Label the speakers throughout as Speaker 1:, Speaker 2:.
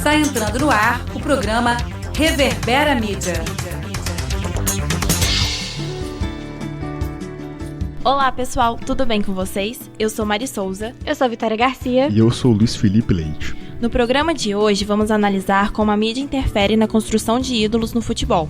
Speaker 1: Está entrando no ar o programa Reverbera Mídia.
Speaker 2: Olá pessoal, tudo bem com vocês? Eu sou Mari Souza.
Speaker 3: Eu sou Vitória Garcia.
Speaker 4: E eu sou Luiz Felipe Leite.
Speaker 2: No programa de hoje vamos analisar como a mídia interfere na construção de ídolos no futebol.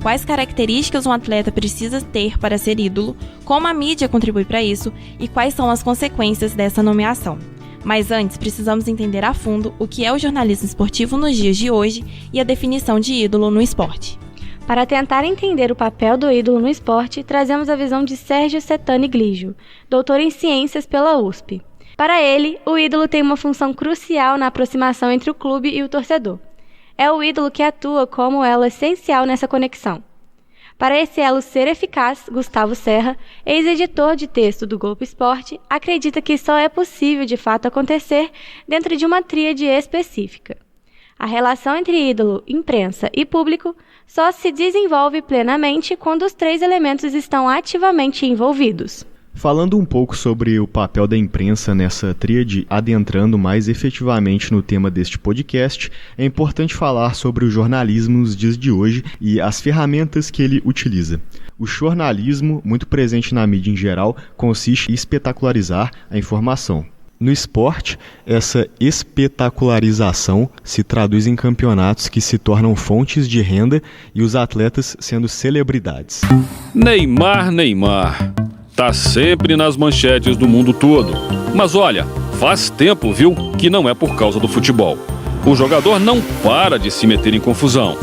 Speaker 2: Quais características um atleta precisa ter para ser ídolo, como a mídia contribui para isso e quais são as consequências dessa nomeação. Mas antes, precisamos entender a fundo o que é o jornalismo esportivo nos dias de hoje e a definição de ídolo no esporte.
Speaker 3: Para tentar entender o papel do ídolo no esporte, trazemos a visão de Sérgio Setani Gligio, doutor em Ciências pela USP. Para ele, o ídolo tem uma função crucial na aproximação entre o clube e o torcedor. É o ídolo que atua como elo essencial nessa conexão. Para esse elo ser eficaz, Gustavo Serra, ex-editor de texto do Globo Esporte, acredita que só é possível de fato acontecer dentro de uma tríade específica. A relação entre ídolo, imprensa e público só se desenvolve plenamente quando os três elementos estão ativamente envolvidos.
Speaker 4: Falando um pouco sobre o papel da imprensa nessa tríade, adentrando mais efetivamente no tema deste podcast, é importante falar sobre o jornalismo nos dias de hoje e as ferramentas que ele utiliza. O jornalismo, muito presente na mídia em geral, consiste em espetacularizar a informação. No esporte, essa espetacularização se traduz em campeonatos que se tornam fontes de renda e os atletas sendo celebridades.
Speaker 5: Neymar. Tá sempre nas manchetes do mundo todo. Mas olha, faz tempo, viu, que não é por causa do futebol. O jogador não para de se meter em confusão.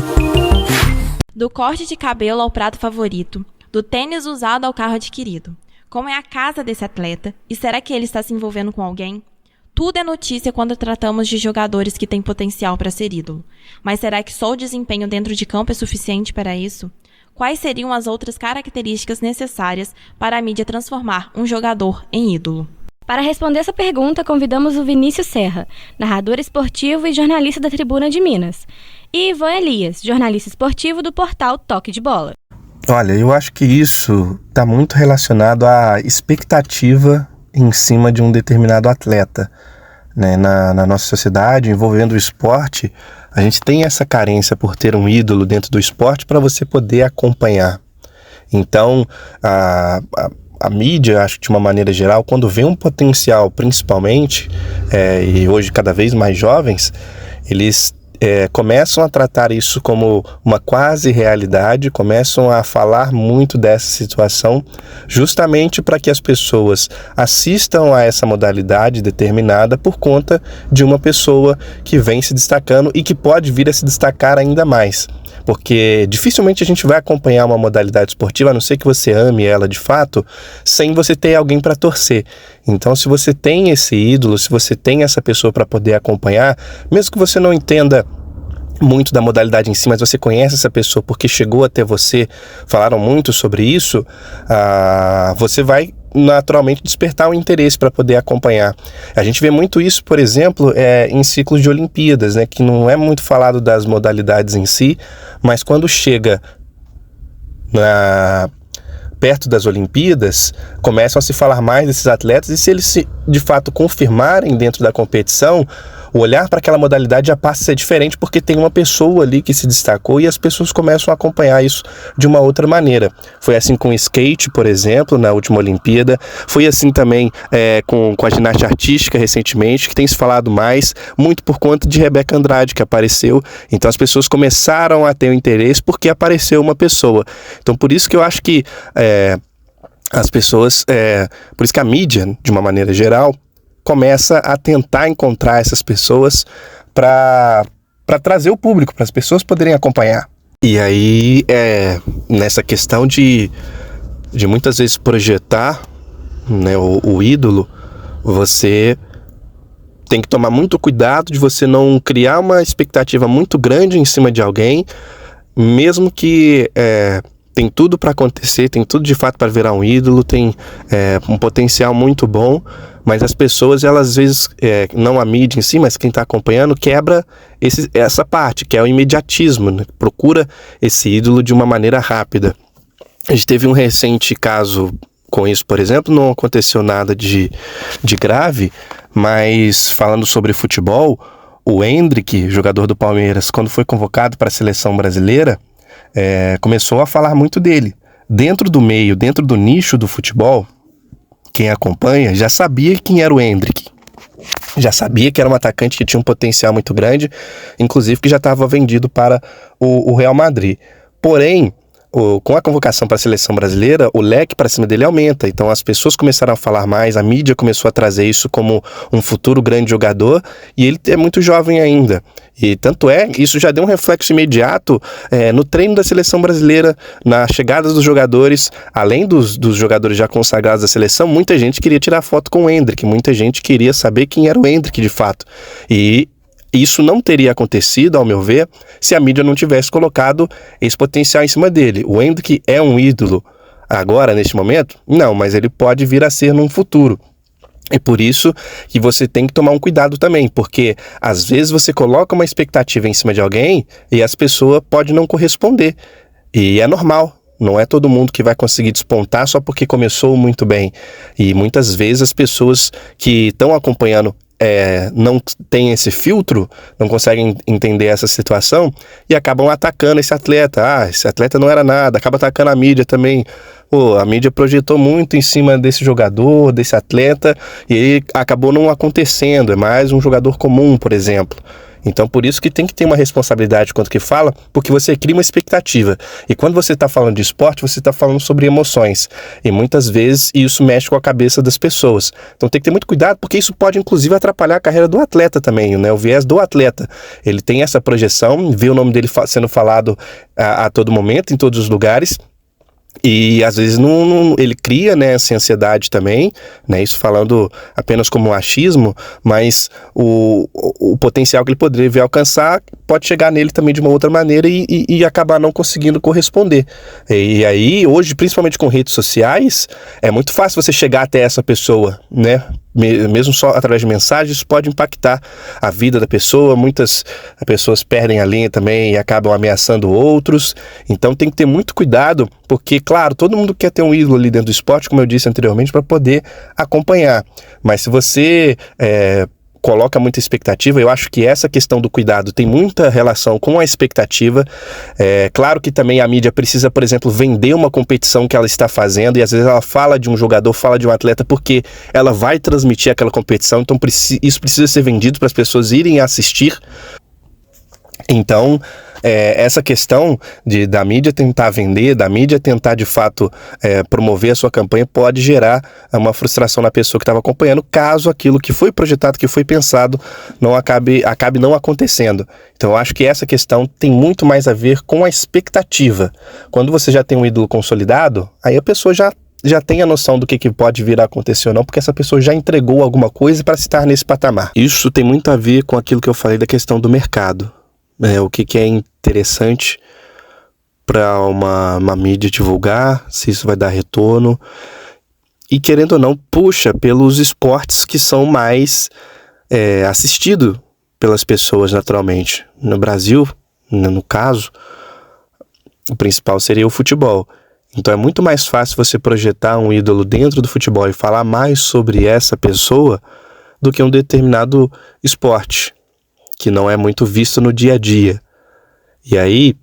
Speaker 2: Do corte de cabelo ao prato favorito, do tênis usado ao carro adquirido. Como é a casa desse atleta? E será que ele está se envolvendo com alguém? Tudo é notícia quando tratamos de jogadores que têm potencial para ser ídolo. Mas será que só o desempenho dentro de campo é suficiente para isso? Quais seriam as outras características necessárias para a mídia transformar um jogador em ídolo?
Speaker 3: Para responder essa pergunta, convidamos o Vinícius Serra, narrador esportivo e jornalista da Tribuna de Minas, e Ivan Elias, jornalista esportivo do portal Toque de Bola.
Speaker 6: Olha, eu acho que isso está muito relacionado à expectativa em cima de um determinado atleta. Né? Na nossa sociedade, envolvendo o esporte, a gente tem essa carência por ter um ídolo dentro do esporte para você poder acompanhar. Então, a mídia, acho que de uma maneira geral, quando vê um potencial, principalmente, e hoje cada vez mais jovens, eles começam a tratar isso como uma quase realidade, começam a falar muito dessa situação, justamente para que as pessoas assistam a essa modalidade determinada por conta de uma pessoa que vem se destacando e que pode vir a se destacar ainda mais. Porque dificilmente a gente vai acompanhar uma modalidade esportiva, a não ser que você ame ela de fato, sem você ter alguém para torcer. Então, se você tem esse ídolo, se você tem essa pessoa para poder acompanhar, mesmo que você não entenda muito da modalidade em si, mas você conhece essa pessoa porque chegou até você, falaram muito sobre isso, você vai naturalmente despertar o interesse para poder acompanhar. A gente vê muito isso, por exemplo, em ciclos de Olimpíadas, né, que não é muito falado das modalidades em si, mas quando chega perto das Olimpíadas, começam a se falar mais desses atletas e se eles se, de fato confirmarem dentro da competição, o olhar para aquela modalidade já passa a ser diferente porque tem uma pessoa ali que se destacou e as pessoas começam a acompanhar isso de uma outra maneira. Foi assim com o skate, por exemplo, na última Olimpíada. Foi assim também com a ginástica artística recentemente, que tem se falado mais, muito por conta de Rebeca Andrade, que apareceu. Então as pessoas começaram a ter o interesse porque apareceu uma pessoa. Então por isso que eu acho que as pessoas, por isso que a mídia, de uma maneira geral, começa a tentar encontrar essas pessoas para trazer o público, para as pessoas poderem acompanhar. E aí, nessa questão de muitas vezes projetar, né, o ídolo, você tem que tomar muito cuidado de você não criar uma expectativa muito grande em cima de alguém, mesmo que tem tudo para acontecer, tem tudo de fato para virar um ídolo, tem um potencial muito bom, mas as pessoas, elas às vezes, não a mídia em si, mas quem está acompanhando, quebra essa parte, que é o imediatismo, né? Procura esse ídolo de uma maneira rápida. A gente teve um recente caso com isso, por exemplo, não aconteceu nada de grave, mas falando sobre futebol, O Endrick, jogador do Palmeiras, quando foi convocado para a seleção brasileira, começou a falar muito dele. Dentro do meio, dentro do nicho do futebol, quem acompanha já sabia quem era o Endrick. Já sabia que era um atacante que tinha um potencial muito grande, inclusive que já estava vendido para o Real Madrid. Porém, com a convocação para a seleção brasileira, o leque para cima dele aumenta. Então as pessoas começaram a falar mais, a mídia começou a trazer isso como um futuro grande jogador, e ele é muito jovem ainda. E tanto isso já deu um reflexo imediato no treino da seleção brasileira, na chegada dos jogadores. Além dos jogadores já consagrados da seleção, muita gente queria tirar foto com o Endrick, muita gente queria saber quem era o Endrick de fato. E isso não teria acontecido, ao meu ver, se a mídia não tivesse colocado esse potencial em cima dele. O Endrick é um ídolo agora, neste momento? Não, mas ele pode vir a ser num futuro. É por isso que você tem que tomar um cuidado também, porque às vezes você coloca uma expectativa em cima de alguém e as pessoas podem não corresponder. E é normal. Não é todo mundo que vai conseguir despontar só porque começou muito bem. E muitas vezes as pessoas que estão acompanhando não têm esse filtro, não conseguem entender essa situação e acabam atacando esse atleta. Esse atleta não era nada, acaba atacando a mídia também. A mídia projetou muito em cima desse jogador, desse atleta, e ele acabou não acontecendo. É mais um jogador comum, por exemplo. Então, por isso que tem que ter uma responsabilidade quanto que fala, porque você cria uma expectativa. E quando você está falando de esporte, você está falando sobre emoções. E muitas vezes isso mexe com a cabeça das pessoas. Então tem que ter muito cuidado, porque isso pode inclusive atrapalhar a carreira do atleta também, né? O viés do atleta. Ele tem essa projeção, vê o nome dele sendo falado a todo momento, em todos os lugares. E às vezes ele cria, né, essa ansiedade também, né, isso falando apenas como um achismo, mas o potencial que ele poderia vir alcançar pode chegar nele também de uma outra maneira e acabar não conseguindo corresponder. E aí, hoje, principalmente com redes sociais, é muito fácil você chegar até essa pessoa, né? Mesmo só através de mensagens, isso pode impactar a vida da pessoa. Muitas pessoas perdem a linha também e acabam ameaçando outros. Então tem que ter muito cuidado, porque, claro, todo mundo quer ter um ídolo ali dentro do esporte, como eu disse anteriormente, para poder acompanhar. Mas se você coloca muita expectativa, eu acho que essa questão do cuidado tem muita relação com a expectativa. Claro que também a mídia precisa, por exemplo, vender uma competição que ela está fazendo, e às vezes ela fala de um jogador, fala de um atleta, porque ela vai transmitir aquela competição, então isso precisa ser vendido para as pessoas irem assistir. Então, essa questão da mídia tentar vender, da mídia tentar de fato promover a sua campanha, pode gerar uma frustração na pessoa que estava acompanhando, caso aquilo que foi projetado, que foi pensado, não acabe não acontecendo. Então eu acho que essa questão tem muito mais a ver com a expectativa. Quando você já tem um ídolo consolidado, aí a pessoa já tem a noção do que pode vir a acontecer ou não, porque essa pessoa já entregou alguma coisa para estar nesse patamar. Isso tem muito a ver com aquilo que eu falei da questão do mercado. O que é interessante para uma mídia divulgar, se isso vai dar retorno. E querendo ou não, puxa pelos esportes que são mais assistidos pelas pessoas naturalmente. No Brasil, no caso, o principal seria o futebol. Então é muito mais fácil você projetar um ídolo dentro do futebol e falar mais sobre essa pessoa do que um determinado esporte, que não é muito visto no dia a dia. E aí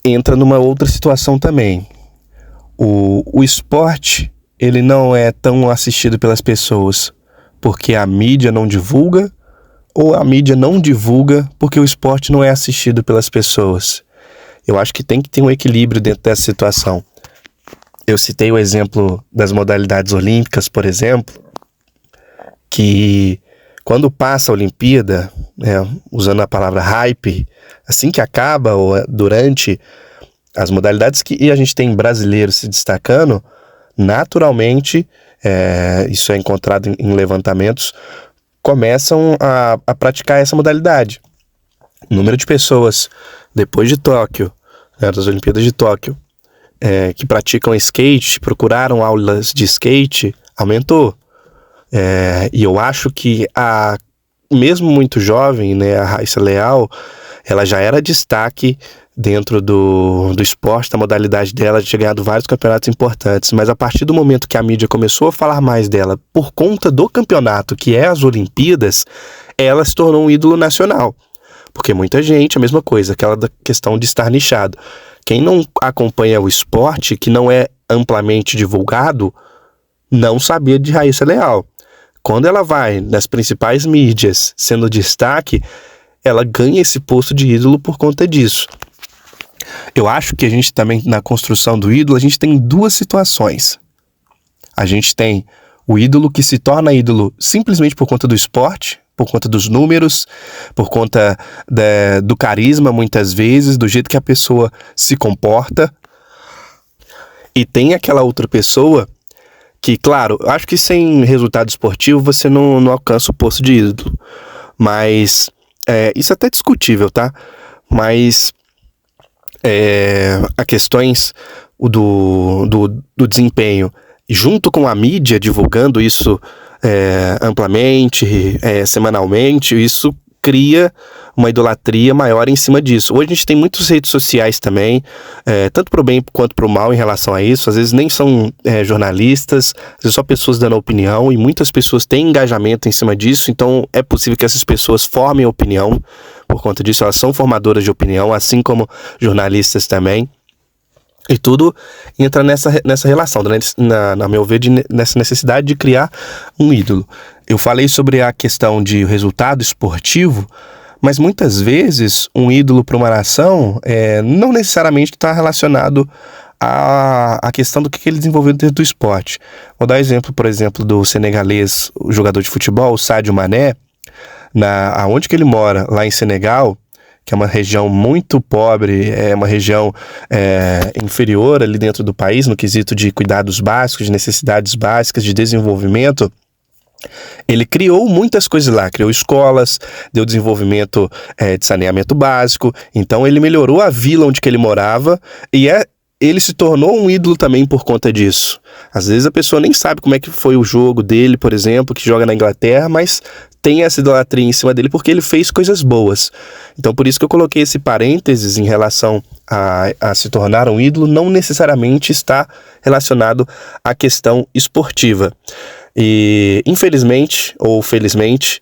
Speaker 6: entra numa outra situação também. O esporte, ele não é tão assistido pelas pessoas porque a mídia não divulga, ou a mídia não divulga porque o esporte não é assistido pelas pessoas. Eu acho que tem que ter um equilíbrio dentro dessa situação. Eu citei o exemplo das modalidades olímpicas, por exemplo, que quando passa a Olimpíada, usando a palavra hype, assim que acaba ou durante as modalidades que a gente tem brasileiros se destacando, naturalmente, isso é encontrado em levantamentos, começam a praticar essa modalidade. O número de pessoas, depois de Tóquio, das Olimpíadas de Tóquio, que praticam skate, procuraram aulas de skate, aumentou. E eu acho que mesmo muito jovem, né, a Raíssa Leal, ela já era destaque dentro do esporte, da modalidade dela, de ter ganhado vários campeonatos importantes, mas a partir do momento que a mídia começou a falar mais dela por conta do campeonato, que é as Olimpíadas, ela se tornou um ídolo nacional. Porque muita gente, a mesma coisa, aquela da questão de estar nichado. Quem não acompanha o esporte, que não é amplamente divulgado, não sabia de Raíssa Leal. Quando ela vai nas principais mídias sendo destaque, ela ganha esse posto de ídolo por conta disso. Eu acho que a gente também, na construção do ídolo, a gente tem duas situações. A gente tem o ídolo que se torna ídolo simplesmente por conta do esporte, por conta dos números, por conta do carisma, muitas vezes, do jeito que a pessoa se comporta. E tem aquela outra pessoa que, claro, acho que sem resultado esportivo você não alcança o posto de ídolo. Mas, isso é até discutível, tá? Mas a questões do desempenho, junto com a mídia divulgando isso amplamente, semanalmente, isso cria uma idolatria maior em cima disso. Hoje a gente tem muitas redes sociais também, tanto pro bem quanto pro mal em relação a isso. Às vezes nem são jornalistas, às vezes só pessoas dando opinião, e muitas pessoas têm engajamento em cima disso, então é possível que essas pessoas formem opinião por conta disso. Elas são formadoras de opinião, assim como jornalistas também. E tudo entra nessa relação, na meu ver, nessa necessidade de criar um ídolo. Eu falei sobre a questão de resultado esportivo, mas muitas vezes um ídolo para uma nação não necessariamente está relacionado à questão do que ele desenvolveu dentro do esporte. Vou dar exemplo, por exemplo, do senegalês, o jogador de futebol, o Sadio Mané, aonde que ele mora, lá em Senegal, que é uma região muito pobre, é uma região inferior ali dentro do país, no quesito de cuidados básicos, de necessidades básicas, de desenvolvimento. Ele criou muitas coisas lá, criou escolas, deu desenvolvimento de saneamento básico, então ele melhorou a vila onde que ele morava e ele se tornou um ídolo também por conta disso. Às vezes a pessoa nem sabe como é que foi o jogo dele, por exemplo, que joga na Inglaterra, mas tem essa idolatria em cima dele porque ele fez coisas boas. Então por isso que eu coloquei esse parênteses em relação a se tornar um ídolo, não necessariamente está relacionado à questão esportiva. E infelizmente ou felizmente,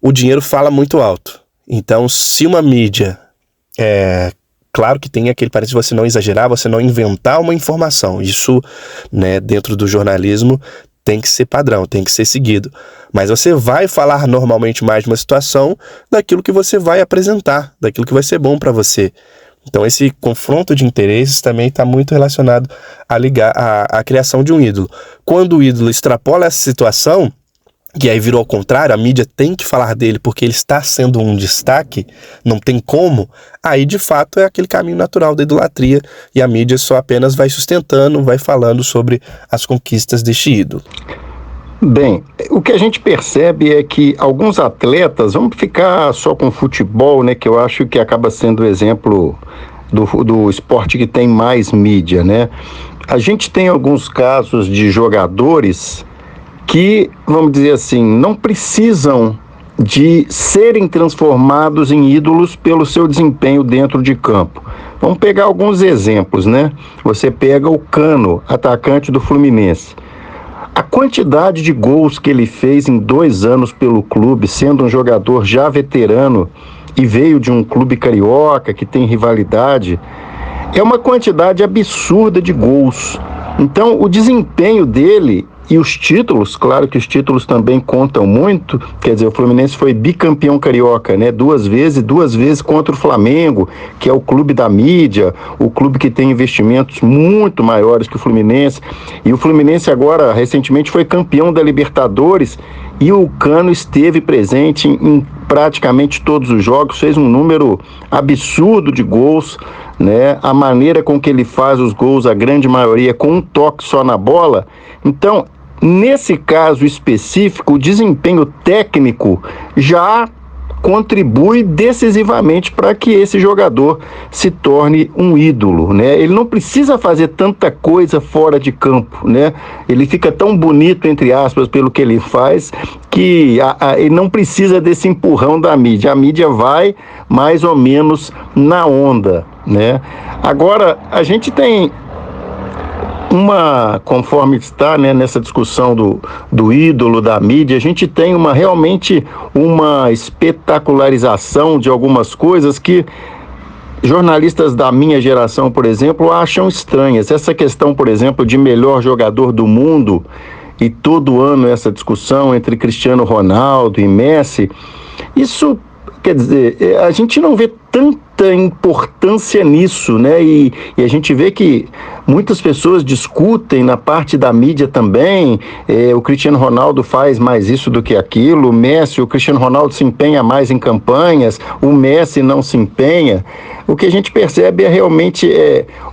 Speaker 6: o dinheiro fala muito alto. Então se uma mídia claro que tem aquele parênteses de você não exagerar, você não inventar uma informação. Isso, dentro do jornalismo, tem que ser padrão, tem que ser seguido. Mas você vai falar normalmente mais de uma situação daquilo que você vai apresentar, daquilo que vai ser bom para você. Então esse confronto de interesses também está muito relacionado à criação de um ídolo. Quando o ídolo extrapola essa situação, que aí virou ao contrário, a mídia tem que falar dele porque ele está sendo um destaque, não tem como, aí de fato é aquele caminho natural da idolatria e a mídia só apenas vai sustentando, vai falando sobre as conquistas deste ídolo.
Speaker 7: Bem, o que a gente percebe é que alguns atletas, vamos ficar só com futebol, que eu acho que acaba sendo o exemplo do esporte que tem mais mídia, A gente tem alguns casos de jogadores que, vamos dizer assim, não precisam de serem transformados em ídolos pelo seu desempenho dentro de campo. Vamos pegar alguns exemplos, Você pega o Cano, atacante do Fluminense. A quantidade de gols que ele fez em 2 anos pelo clube, sendo um jogador já veterano e veio de um clube carioca que tem rivalidade, é uma quantidade absurda de gols. Então, o desempenho dele e os títulos, claro que os títulos também contam muito, quer dizer, o Fluminense foi bicampeão carioca, 2 vezes contra o Flamengo, que é o clube da mídia, o clube que tem investimentos muito maiores que o Fluminense, e o Fluminense agora, recentemente, foi campeão da Libertadores, e o Cano esteve presente em praticamente todos os jogos, fez um número absurdo de gols, A maneira com que ele faz os gols, a grande maioria, com um toque só na bola. Então, nesse caso específico, o desempenho técnico já contribui decisivamente para que esse jogador se torne um ídolo, né? Ele não precisa fazer tanta coisa fora de campo, né? Ele fica tão bonito, entre aspas, pelo que ele faz, que ele não precisa desse empurrão da mídia. A mídia vai mais ou menos na onda, né? Agora, a gente tem conforme está, né, nessa discussão do ídolo, da mídia, a gente tem realmente uma espetacularização de algumas coisas que jornalistas da minha geração, por exemplo, acham estranhas. Essa questão, por exemplo, de melhor jogador do mundo, e todo ano essa discussão entre Cristiano Ronaldo e Messi, isso, quer dizer, a gente não vê tanta importância nisso, né? E a gente vê que muitas pessoas discutem na parte da mídia também. O Cristiano Ronaldo faz mais isso do que aquilo, o Cristiano Ronaldo se empenha mais em campanhas, o Messi não se empenha. O que a gente percebe é realmente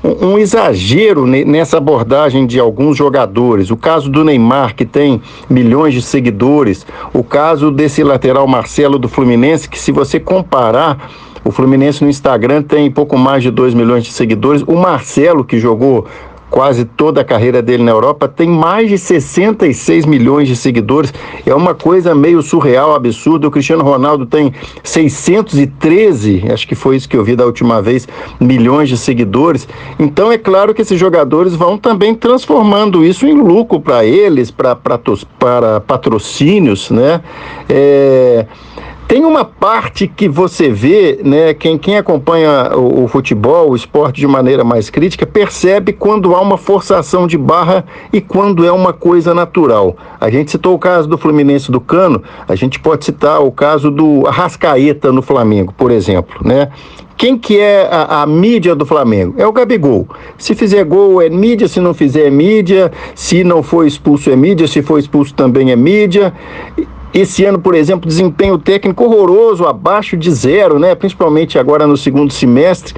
Speaker 7: um exagero nessa abordagem de alguns jogadores. O caso do Neymar, que tem milhões de seguidores, o caso desse lateral Marcelo do Fluminense, que se você comparar, o Fluminense no Instagram tem pouco mais de 2 milhões de seguidores. O Marcelo, que jogou quase toda a carreira dele na Europa, tem mais de 66 milhões de seguidores. É uma coisa meio surreal, absurda. O Cristiano Ronaldo tem 613, acho que foi isso que eu vi da última vez, milhões de seguidores. Então é claro que esses jogadores vão também transformando isso em lucro para eles, para patrocínios, né? Tem uma parte que você vê, né, quem acompanha o futebol, o esporte de maneira mais crítica, percebe quando há uma forçação de barra e quando é uma coisa natural. A gente citou o caso do Fluminense do Cano, a gente pode citar o caso do Arrascaeta no Flamengo, por exemplo, né? Quem que é a mídia do Flamengo? É o Gabigol. Se fizer gol é mídia, se não fizer é mídia, se não for expulso é mídia, se for expulso também é mídia. Esse ano, por exemplo, desempenho técnico horroroso, abaixo de 0, né? Principalmente agora no segundo semestre.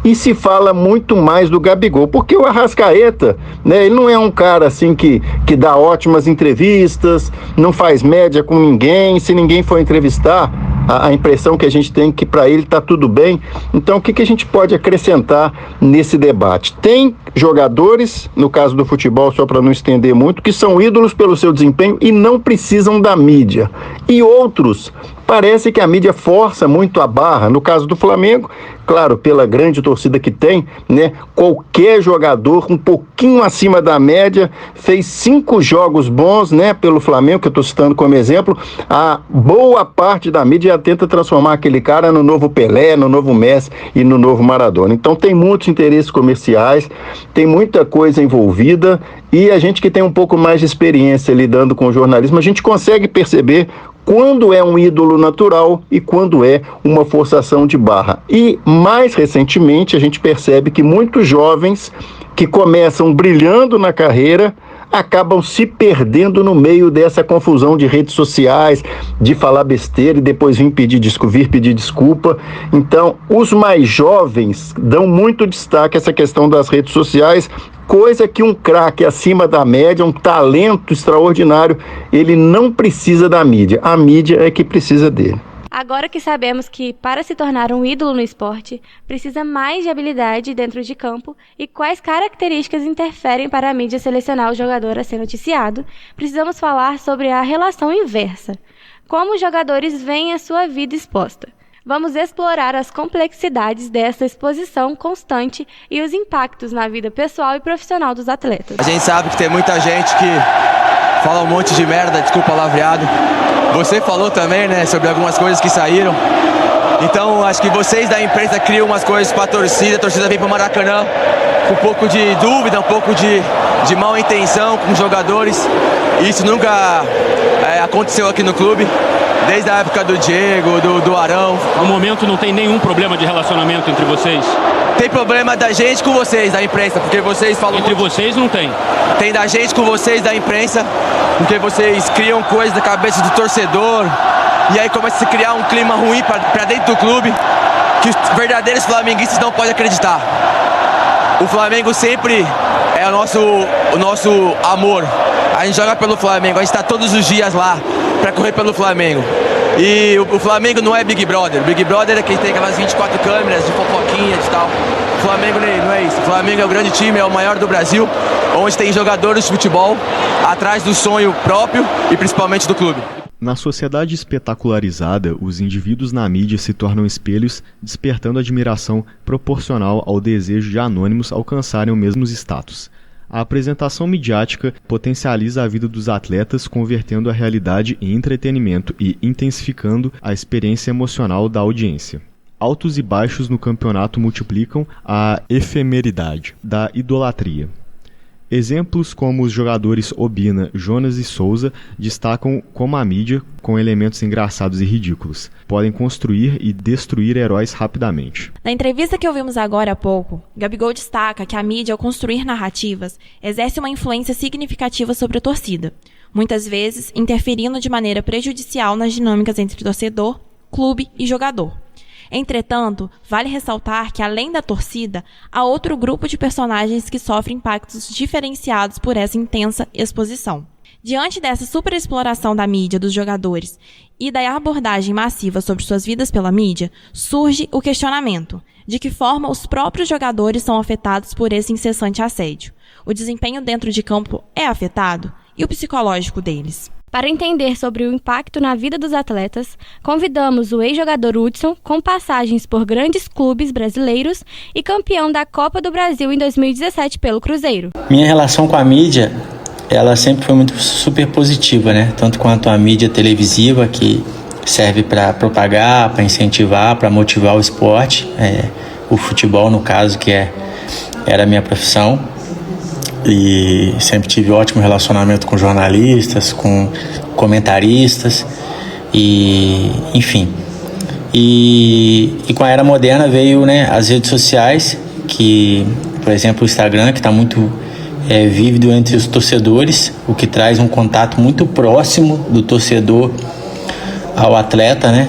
Speaker 7: E se fala muito mais do Gabigol, porque o Arrascaeta, né, ele não é um cara assim que dá ótimas entrevistas, não faz média com ninguém, se ninguém for entrevistar, a impressão que a gente tem é que para ele está tudo bem. Então, o que a gente pode acrescentar nesse debate? Tem jogadores, no caso do futebol, só para não estender muito, que são ídolos pelo seu desempenho e não precisam da mídia. E outros, parece que a mídia força muito a barra. No caso do Flamengo, claro, pela grande torcida que tem, né? Qualquer jogador um pouquinho acima da média fez 5 jogos bons, né? Pelo Flamengo, que eu estou citando como exemplo. A boa parte da mídia tenta transformar aquele cara no novo Pelé, no novo Messi e no novo Maradona. Então tem muitos interesses comerciais, tem muita coisa envolvida, e a gente que tem um pouco mais de experiência lidando com o jornalismo, a gente consegue perceber quando é um ídolo natural e quando é uma forçação de barra. E, mais recentemente, a gente percebe que muitos jovens que começam brilhando na carreira acabam se perdendo no meio dessa confusão de redes sociais, de falar besteira e depois vir pedir desculpa. Então, os mais jovens dão muito destaque a essa questão das redes sociais, coisa que um craque acima da média, um talento extraordinário, ele não precisa da mídia. A mídia é que precisa dele.
Speaker 3: Agora que sabemos que, para se tornar um ídolo no esporte, precisa mais de habilidade dentro de campo e quais características interferem para a mídia selecionar o jogador a ser noticiado, precisamos falar sobre a relação inversa. Como os jogadores veem a sua vida exposta. Vamos explorar as complexidades dessa exposição constante e os impactos na vida pessoal e profissional dos atletas.
Speaker 8: A gente sabe que tem muita gente que fala um monte de merda, desculpa o palavreado. Você falou também, né, sobre algumas coisas que saíram. Então, acho que vocês da imprensa criam umas coisas para a torcida vem para o Maracanã com um pouco de dúvida, um pouco de mal intenção com os jogadores. Isso nunca aconteceu aqui no clube, desde a época do Diego, do Arão.
Speaker 9: No momento não tem nenhum problema de relacionamento entre vocês?
Speaker 8: Tem problema da gente com vocês, da imprensa, porque vocês falam...
Speaker 9: Entre vocês não tem?
Speaker 8: Tem da gente com vocês, da imprensa, porque vocês criam coisas na cabeça do torcedor, e aí começa a se criar um clima ruim pra dentro do clube, que os verdadeiros flamenguistas não podem acreditar. O Flamengo sempre é o nosso amor. A gente joga pelo Flamengo, a gente está todos os dias lá para correr pelo Flamengo. E o Flamengo não é Big Brother. O Big Brother é quem tem aquelas 24 câmeras de fofoquinha e tal. O Flamengo não é isso. O Flamengo é o grande time, é o maior do Brasil, onde tem jogadores de futebol atrás do sonho próprio e principalmente do clube.
Speaker 4: Na sociedade espetacularizada, os indivíduos na mídia se tornam espelhos, despertando admiração proporcional ao desejo de anônimos alcançarem o mesmo status. A apresentação midiática potencializa a vida dos atletas, convertendo a realidade em entretenimento e intensificando a experiência emocional da audiência. Altos e baixos no campeonato multiplicam a efemeridade da idolatria. Exemplos como os jogadores Obina, Jonas e Souza destacam como a mídia, com elementos engraçados e ridículos, podem construir e destruir heróis rapidamente.
Speaker 2: Na entrevista que ouvimos agora há pouco, Gabigol destaca que a mídia, ao construir narrativas, exerce uma influência significativa sobre a torcida, muitas vezes interferindo de maneira prejudicial nas dinâmicas entre torcedor, clube e jogador. Entretanto, vale ressaltar que, além da torcida, há outro grupo de personagens que sofrem impactos diferenciados por essa intensa exposição. Diante dessa superexploração da mídia dos jogadores e da abordagem massiva sobre suas vidas pela mídia, surge o questionamento: de que forma os próprios jogadores são afetados por esse incessante assédio? O desempenho dentro de campo é afetado? E o psicológico deles?
Speaker 3: Para entender sobre o impacto na vida dos atletas, convidamos o ex-jogador Hudson, com passagens por grandes clubes brasileiros e campeão da Copa do Brasil em 2017 pelo Cruzeiro.
Speaker 10: Minha relação com a mídia, ela sempre foi muito super positiva, né? Tanto quanto a mídia televisiva, que serve para propagar, para incentivar, para motivar o esporte, o futebol, no caso, que era a minha profissão. E sempre tive ótimo relacionamento com jornalistas, com comentaristas, e enfim. E com a era moderna veio, né, as redes sociais, que, por exemplo, o Instagram, que está muito vívido entre os torcedores, o que traz um contato muito próximo do torcedor ao atleta, né,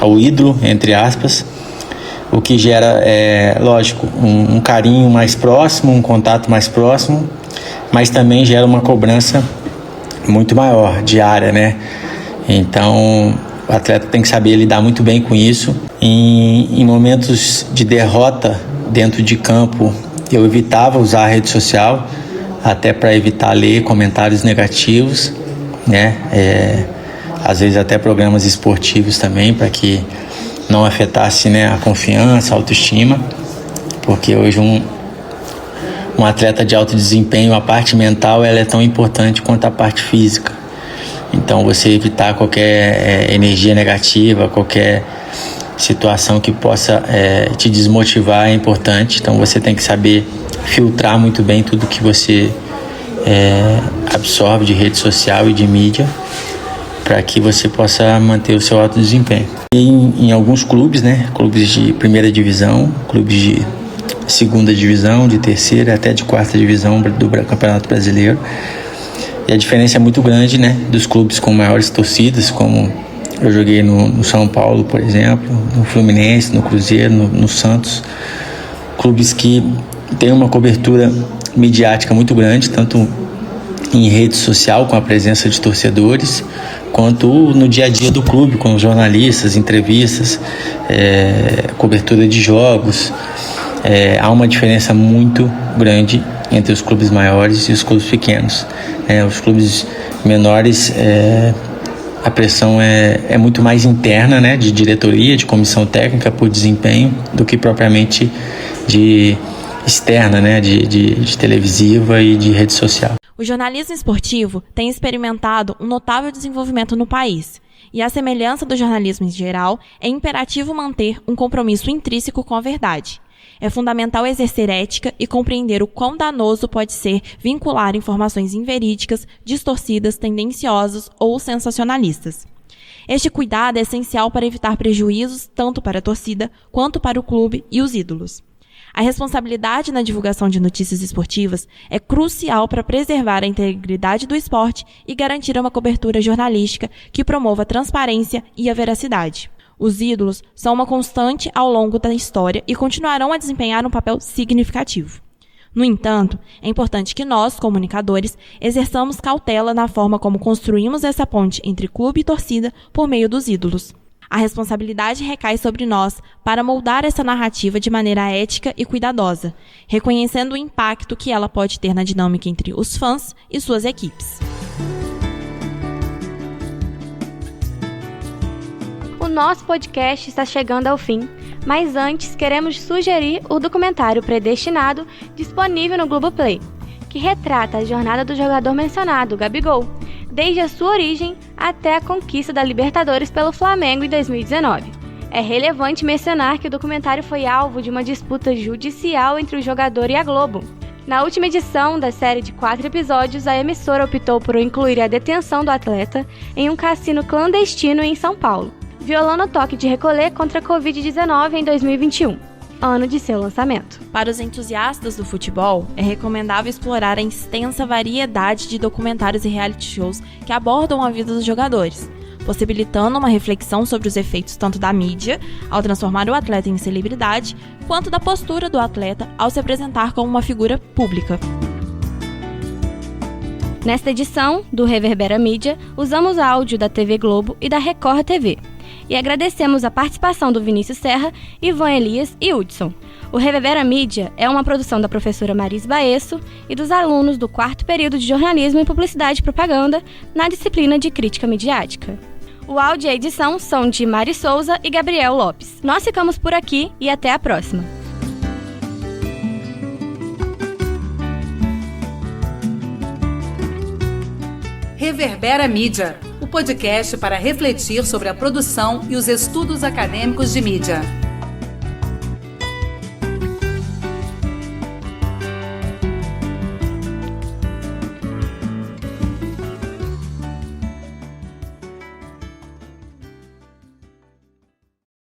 Speaker 10: ao ídolo, entre aspas. O que gera, lógico, um carinho mais próximo, um contato mais próximo, mas também gera uma cobrança muito maior, diária, né? Então, o atleta tem que saber lidar muito bem com isso. Em momentos de derrota dentro de campo, eu evitava usar a rede social, até para evitar ler comentários negativos, né? Às vezes até programas esportivos também, para que não afetasse, né, a confiança, a autoestima, porque hoje um atleta de alto desempenho, a parte mental, ela é tão importante quanto a parte física. Então, você evitar qualquer energia negativa, qualquer situação que possa te desmotivar é importante. Então, você tem que saber filtrar muito bem tudo que você absorve de rede social e de mídia, para que você possa manter o seu alto desempenho. E em alguns clubes, né, clubes de primeira divisão, clubes de segunda divisão, de terceira, até de quarta divisão do Campeonato Brasileiro. E a diferença é muito grande, né, dos clubes com maiores torcidas, como eu joguei no São Paulo, por exemplo, no Fluminense, no Cruzeiro, no Santos. Clubes que têm uma cobertura midiática muito grande, tanto em rede social, com a presença de torcedores, quanto no dia a dia do clube, com jornalistas, entrevistas, cobertura de jogos. Há uma diferença muito grande entre os clubes maiores e os clubes pequenos. Os clubes menores, a pressão é muito mais interna, né, de diretoria, de comissão técnica por desempenho, do que propriamente de externa, né, de televisiva e de rede social.
Speaker 2: O jornalismo esportivo tem experimentado um notável desenvolvimento no país, e à semelhança do jornalismo em geral, é imperativo manter um compromisso intrínseco com a verdade. É fundamental exercer ética e compreender o quão danoso pode ser vincular informações inverídicas, distorcidas, tendenciosas ou sensacionalistas. Este cuidado é essencial para evitar prejuízos tanto para a torcida quanto para o clube e os ídolos. A responsabilidade na divulgação de notícias esportivas é crucial para preservar a integridade do esporte e garantir uma cobertura jornalística que promova a transparência e a veracidade. Os ídolos são uma constante ao longo da história e continuarão a desempenhar um papel significativo. No entanto, é importante que nós, comunicadores, exerçamos cautela na forma como construímos essa ponte entre clube e torcida por meio dos ídolos. A responsabilidade recai sobre nós para moldar essa narrativa de maneira ética e cuidadosa, reconhecendo o impacto que ela pode ter na dinâmica entre os fãs e suas equipes.
Speaker 3: O nosso podcast está chegando ao fim, mas antes queremos sugerir o documentário Predestinado, disponível no Globoplay, que retrata a jornada do jogador mencionado, Gabigol, desde a sua origem até a conquista da Libertadores pelo Flamengo em 2019. É relevante mencionar que o documentário foi alvo de uma disputa judicial entre o jogador e a Globo. Na última edição da série de 4 episódios, a emissora optou por incluir a detenção do atleta em um cassino clandestino em São Paulo, violando o toque de recolher contra a Covid-19 em 2021, ano de seu lançamento.
Speaker 2: Para os entusiastas do futebol, é recomendável explorar a extensa variedade de documentários e reality shows que abordam a vida dos jogadores, possibilitando uma reflexão sobre os efeitos tanto da mídia, ao transformar o atleta em celebridade, quanto da postura do atleta ao se apresentar como uma figura pública.
Speaker 3: Nesta edição do Reverbera Mídia, usamos áudio da TV Globo e da Record TV. E agradecemos a participação do Vinícius Serra, Ivan Elias e Hudson. O Reverbera Mídia é uma produção da professora Maris Baesso e dos alunos do 4º período de Jornalismo em Publicidade e Propaganda na disciplina de Crítica Midiática. O áudio e a edição são de Mari Souza e Gabriel Lopes. Nós ficamos por aqui e até a próxima.
Speaker 1: Reverbera Mídia, o podcast para refletir sobre a produção e os estudos acadêmicos de mídia.